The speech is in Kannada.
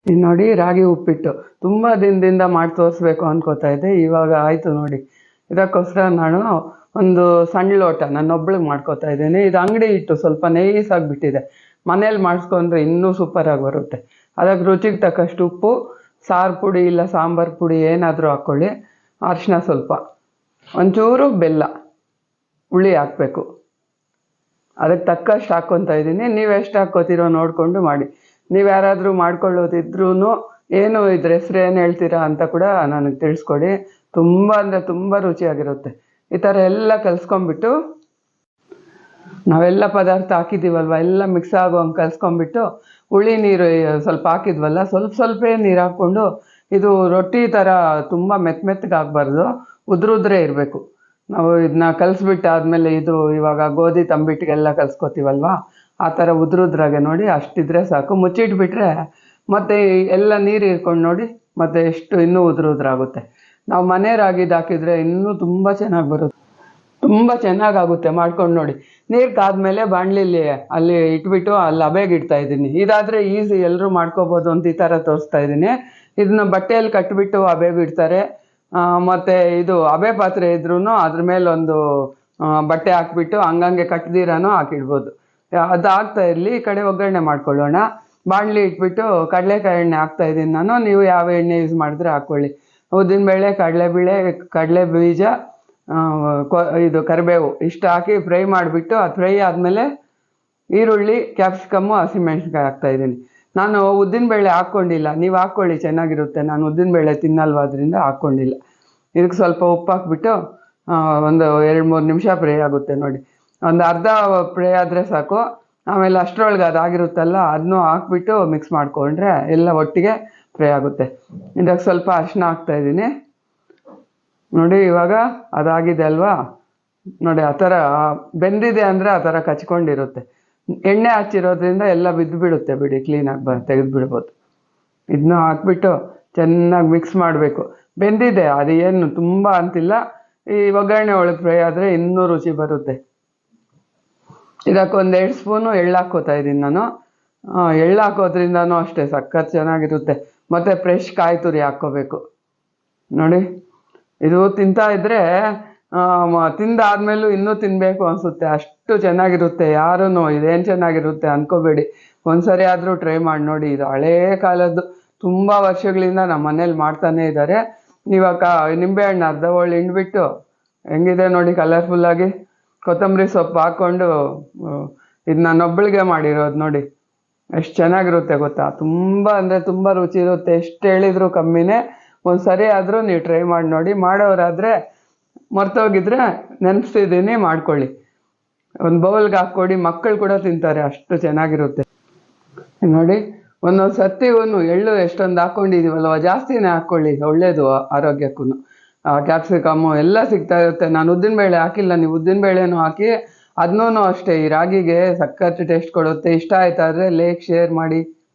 ಇದು ನೋಡಿ ರಾಗಿ ಉಪ್ಪಿಟ್ಟು ತುಂಬ ದಿನದಿಂದ ಮಾಡಿ ತೋರಿಸ್ಬೇಕು ಅನ್ಕೋತಾ ಇದ್ದೆ, ಇವಾಗ ಆಯಿತು ನೋಡಿ. ಇದಕ್ಕೋಸ್ಕರ ನಾನು ಒಂದು ಸಣ್ಣ ಲೋಟ ನನ್ನೊಬ್ಳಿಗೆ ಮಾಡ್ಕೋತಾ ಇದ್ದೀನಿ. ಇದು ಅಂಗಡಿ ಹಿಟ್ಟು ಸ್ವಲ್ಪ ನೈಸಾಗಿಬಿಟ್ಟಿದೆ. ಮನೇಲಿ ಮಾಡಿಸ್ಕೊಂಡ್ರೆ ಇನ್ನೂ ಸೂಪರಾಗಿ ಬರುತ್ತೆ. ಅದಕ್ಕೆ ರುಚಿಗೆ ತಕ್ಕಷ್ಟು ಉಪ್ಪು, ಸಾರು ಪುಡಿ ಇಲ್ಲ ಸಾಂಬಾರು ಪುಡಿ ಏನಾದರೂ ಹಾಕ್ಕೊಳ್ಳಿ, ಅರಿಶಿನ ಸ್ವಲ್ಪ, ಒಂಚೂರು ಬೆಲ್ಲ, ಹುಳಿ ಹಾಕಬೇಕು. ಅದಕ್ಕೆ ತಕ್ಕಷ್ಟು ಹಾಕ್ಕೊತಾ ಇದ್ದೀನಿ. ನೀವು ಎಷ್ಟು ಹಾಕ್ಕೋತೀರೋ ನೋಡಿಕೊಂಡು ಮಾಡಿ. ನೀವು ಯಾರಾದರೂ ಮಾಡ್ಕೊಳ್ಳೋದಿದ್ರೂ ಏನು ಇದ್ರ ಹೆಸ್ರು ಏನು ಹೇಳ್ತೀರಾ ಅಂತ ಕೂಡ ನನಗೆ ತಿಳಿಸ್ಕೊಡಿ. ತುಂಬ ಅಂದರೆ ತುಂಬ ರುಚಿಯಾಗಿರುತ್ತೆ. ಈ ಥರ ಎಲ್ಲ ಕಲಿಸ್ಕೊಂಬಿಟ್ಟು ನಾವೆಲ್ಲ ಪದಾರ್ಥ ಹಾಕಿದ್ದೀವಲ್ವ, ಎಲ್ಲ ಮಿಕ್ಸ್ ಆಗೋ ಹಂಗೆ ಕಲಿಸ್ಕೊಂಬಿಟ್ಟು ಹುಳಿ ನೀರು ಸ್ವಲ್ಪ ಹಾಕಿದ್ವಲ್ಲ, ಸ್ವಲ್ಪ ನೀರು ಹಾಕ್ಕೊಂಡು, ಇದು ರೊಟ್ಟಿ ಥರ ತುಂಬ ಮೆತ್ತಗಾಗಬಾರ್ದು, ಉದ್ರುದ್ರೇ ಇರಬೇಕು. ನಾವು ಇದನ್ನ ಕಲಿಸ್ಬಿಟ್ಟಾದ್ಮೇಲೆ ಇದು ಇವಾಗ ಗೋಧಿ ತಂಬಿಟ್ಟಿಗೆಲ್ಲ ಕಲಿಸ್ಕೊತೀವಲ್ವ, ಆ ಥರ ಉದ್ರುದ್ರಾಗೆ ನೋಡಿ ಅಷ್ಟಿದ್ರೆ ಸಾಕು. ಮುಚ್ಚಿಟ್ಬಿಟ್ರೆ ಮತ್ತೆ ಎಲ್ಲ ನೀರು ಹೀರ್ಕೊಂಡು ನೋಡಿ ಮತ್ತೆ ಎಷ್ಟು ಇನ್ನೂ ಉದ್ರುದ್ರಾಗುತ್ತೆ. ನಾವು ಮನೆ ರಾಗಿದು ಹಾಕಿದರೆ ಇನ್ನೂ ತುಂಬ ಚೆನ್ನಾಗಿ ಬರುತ್ತೆ, ತುಂಬ ಚೆನ್ನಾಗಾಗುತ್ತೆ. ಮಾಡ್ಕೊಂಡು ನೋಡಿ. ನೀರು ಕಾದ್ಮೇಲೆ ಬಾಣಲಿಲಿ ಅಲ್ಲಿ ಇಟ್ಬಿಟ್ಟು ಅಲ್ಲಿ ಹಬೆಗೆ ಇಡ್ತಾ ಇದ್ದೀನಿ. ಇದಾದರೆ ಈಸಿ, ಎಲ್ಲರೂ ಮಾಡ್ಕೋಬೋದು ಅಂತ ಈ ಥರ ತೋರಿಸ್ತಾ ಇದ್ದೀನಿ. ಇದನ್ನ ಬಟ್ಟೆಯಲ್ಲಿ ಕಟ್ಬಿಟ್ಟು ಹಬೆಗೆ ಇಡ್ತಾರೆ. ಮತ್ತು ಇದು ಹಬೆ ಪಾತ್ರೆ ಇದ್ರೂ ಅದ್ರ ಮೇಲೆ ಒಂದು ಬಟ್ಟೆ ಹಾಕ್ಬಿಟ್ಟು ಹಂಗಂಗೆ ಕಟ್ದಿರಾನೋ ಹಾಕಿಡ್ಬೋದು. ಅದು ಆಗ್ತಾ ಇರಲಿ. ಈ ಕಡೆ ಒಗ್ಗರಣೆ ಮಾಡ್ಕೊಳ್ಳೋಣ. ಬಾಣಲಿ ಇಟ್ಬಿಟ್ಟು ಕಡಲೆಕಾಯಿ ಎಣ್ಣೆ ಹಾಕ್ತಾ ಇದ್ದೀನಿ ನಾನು. ನೀವು ಯಾವ ಎಣ್ಣೆ ಯೂಸ್ ಮಾಡಿದ್ರೆ ಹಾಕ್ಕೊಳ್ಳಿ. ಉದ್ದಿನಬೇಳೆ, ಕಡಲೆ ಬೀಜ, ಇದು ಕರಿಬೇವು ಇಷ್ಟು ಹಾಕಿ ಫ್ರೈ ಮಾಡಿಬಿಟ್ಟು, ಅದು ಫ್ರೈ ಆದಮೇಲೆ ಈರುಳ್ಳಿ, ಕ್ಯಾಪ್ಸಿಕಮ್ಮು, ಹಸಿಮೆಣ್ಸಿನ್ಕಾಯಿ ಹಾಕ್ತಾಯಿದ್ದೀನಿ. ನಾನು ಉದ್ದಿನಬೇಳೆ ಹಾಕ್ಕೊಂಡಿಲ್ಲ, ನೀವು ಹಾಕ್ಕೊಳ್ಳಿ, ಚೆನ್ನಾಗಿರುತ್ತೆ. ನಾನು ಉದ್ದಿನಬೇಳೆ ತಿನ್ನಲ್ವಾದ್ರಿಂದ ಹಾಕ್ಕೊಂಡಿಲ್ಲ. ಇದಕ್ಕೆ ಸ್ವಲ್ಪ ಉಪ್ಪು ಹಾಕ್ಬಿಟ್ಟು ಒಂದು 2-3 ನಿಮಿಷ ಫ್ರೈ ಆಗುತ್ತೆ ನೋಡಿ. ಒಂದು ಅರ್ಧ ಫ್ರೈ ಆದರೆ ಸಾಕು. ಆಮೇಲೆ ಅಷ್ಟರೊಳಗೆ ಅದಾಗಿರುತ್ತಲ್ಲ, ಅದನ್ನೂ ಹಾಕ್ಬಿಟ್ಟು ಮಿಕ್ಸ್ ಮಾಡಿಕೊಂಡ್ರೆ ಎಲ್ಲ ಒಟ್ಟಿಗೆ ಫ್ರೈ ಆಗುತ್ತೆ. ಇದಕ್ಕೆ ಸ್ವಲ್ಪ ಅರಿಶಿನ ಹಾಕ್ತಾಯಿದ್ದೀನಿ ನೋಡಿ. ಇವಾಗ ಅದಾಗಿದೆ ಅಲ್ವಾ ನೋಡಿ, ಆ ಥರ ಬೆಂದಿದೆ ಅಂದರೆ ಆ ಥರ ಕಚ್ಕೊಂಡಿರುತ್ತೆ. ಎಣ್ಣೆ ಹಚ್ಚಿರೋದ್ರಿಂದ ಎಲ್ಲ ಬಿದ್ದು ಬಿಡುತ್ತೆ ಬಿಡಿ, ಕ್ಲೀನಾಗಿ ತೆಗೆದು ಬಿಡ್ಬೋದು. ಇದನ್ನ ಹಾಕ್ಬಿಟ್ಟು ಚೆನ್ನಾಗಿ ಮಿಕ್ಸ್ ಮಾಡಬೇಕು. ಬೆಂದಿದೆ, ಅದು ಏನು ತುಂಬ ಅಂತಿಲ್ಲ. ಈ ಒಗ್ಗರಣೆ ಒಳಗೆ ಫ್ರೈ ಆದರೆ ಇನ್ನೂ ರುಚಿ ಬರುತ್ತೆ. ಇದಕ್ಕೆ 1-2 ಸ್ಪೂನು ಎಳ್ಳು ಹಾಕ್ಕೋತಾ ಇದ್ದೀನಿ ನಾನು. ಎಳ್ಳು ಹಾಕೋದ್ರಿಂದನೂ ಅಷ್ಟೇ ಸಖತ್ ಚೆನ್ನಾಗಿರುತ್ತೆ. ಮತ್ತು ಫ್ರೆಶ್ ಕಾಯಿ ತುರಿ ಹಾಕ್ಕೋಬೇಕು ನೋಡಿ. ಇದು ತಿಂತಾ ಇದ್ದರೆ ತಿಂದಾದ್ಮೇಲೂ ಇನ್ನೂ ತಿನ್ನಬೇಕು ಅನಿಸುತ್ತೆ, ಅಷ್ಟು ಚೆನ್ನಾಗಿರುತ್ತೆ. ಯಾರೂ ಇದೇನು ಚೆನ್ನಾಗಿರುತ್ತೆ ಅಂದ್ಕೋಬೇಡಿ, ಒಂದ್ಸರಿ ಆದರೂ ಟ್ರೈ ಮಾಡಿ ನೋಡಿ. ಇದು ಹಳೇ ಕಾಲದ್ದು, ತುಂಬ ವರ್ಷಗಳಿಂದ ನಮ್ಮ ಮನೇಲಿ ಮಾಡ್ತಾನೇ ಇದ್ದಾರೆ. ಇವಾಗ ನಿಂಬೆಹಣ್ಣು ಅರ್ಧ ಒಳ್ಳೆ ಹಿಂಡ್ಬಿಟ್ಟು ಹೆಂಗಿದೆ ನೋಡಿ ಕಲರ್ಫುಲ್ಲಾಗಿ, ಕೊತ್ತಂಬರಿ ಸೊಪ್ಪು ಹಾಕ್ಕೊಂಡು ಇದು ನಾನೊಬ್ಬಳಿಗೆ ಮಾಡಿರೋದು ನೋಡಿ, ಎಷ್ಟು ಚೆನ್ನಾಗಿರುತ್ತೆ ಗೊತ್ತಾ. ತುಂಬ ಅಂದರೆ ತುಂಬ ರುಚಿ ಇರುತ್ತೆ. ಎಷ್ಟು ಹೇಳಿದ್ರು ಕಮ್ಮಿನೇ. ಒಂದು ಸರಿ ಆದರೂ ನೀವು ಟ್ರೈ ಮಾಡಿ ನೋಡಿ. ಮಾಡೋರಾದರೆ ಮರ್ತೋಗಿದ್ರೆ ನೆನೆಸ್ತಿದ್ದೀನಿ, ಮಾಡ್ಕೊಳ್ಳಿ. ಒಂದು ಬೌಲ್ಗೆ ಹಾಕ್ಕೊಡಿ, ಮಕ್ಕಳು ಕೂಡ ತಿಂತಾರೆ, ಅಷ್ಟು ಚೆನ್ನಾಗಿರುತ್ತೆ ನೋಡಿ. ಒಂದೊಂದು ಸತಿಗೂ ಎಳ್ಳು ಎಷ್ಟೊಂದು ಹಾಕ್ಕೊಂಡಿದ್ದೀವಲ್ವ, ಜಾಸ್ತಿನೇ ಹಾಕ್ಕೊಳ್ಳಿ, ಒಳ್ಳೆಯದು ಆರೋಗ್ಯಕ್ಕೂ. ಕ್ಯಾಪ್ಸಿಕಮ್ಮು ಎಲ್ಲ ಸಿಗ್ತಾ ಇರುತ್ತೆ. ನಾನು ಉದ್ದಿನಬೇಳೆ ಹಾಕಿಲ್ಲ, ನೀವು ಉದ್ದಿನಬೇಳೆನೂ ಹಾಕಿ. ಅದನ್ನೂ ಅಷ್ಟೇ, ಈ ರಾಗಿಗೆ ಸಖತ್ ಟೇಸ್ಟ್ ಕೊಡುತ್ತೆ. ಇಷ್ಟ ಆಯ್ತಾದರೆ ಲೈಕ್, ಶೇರ್ ಮಾಡಿ.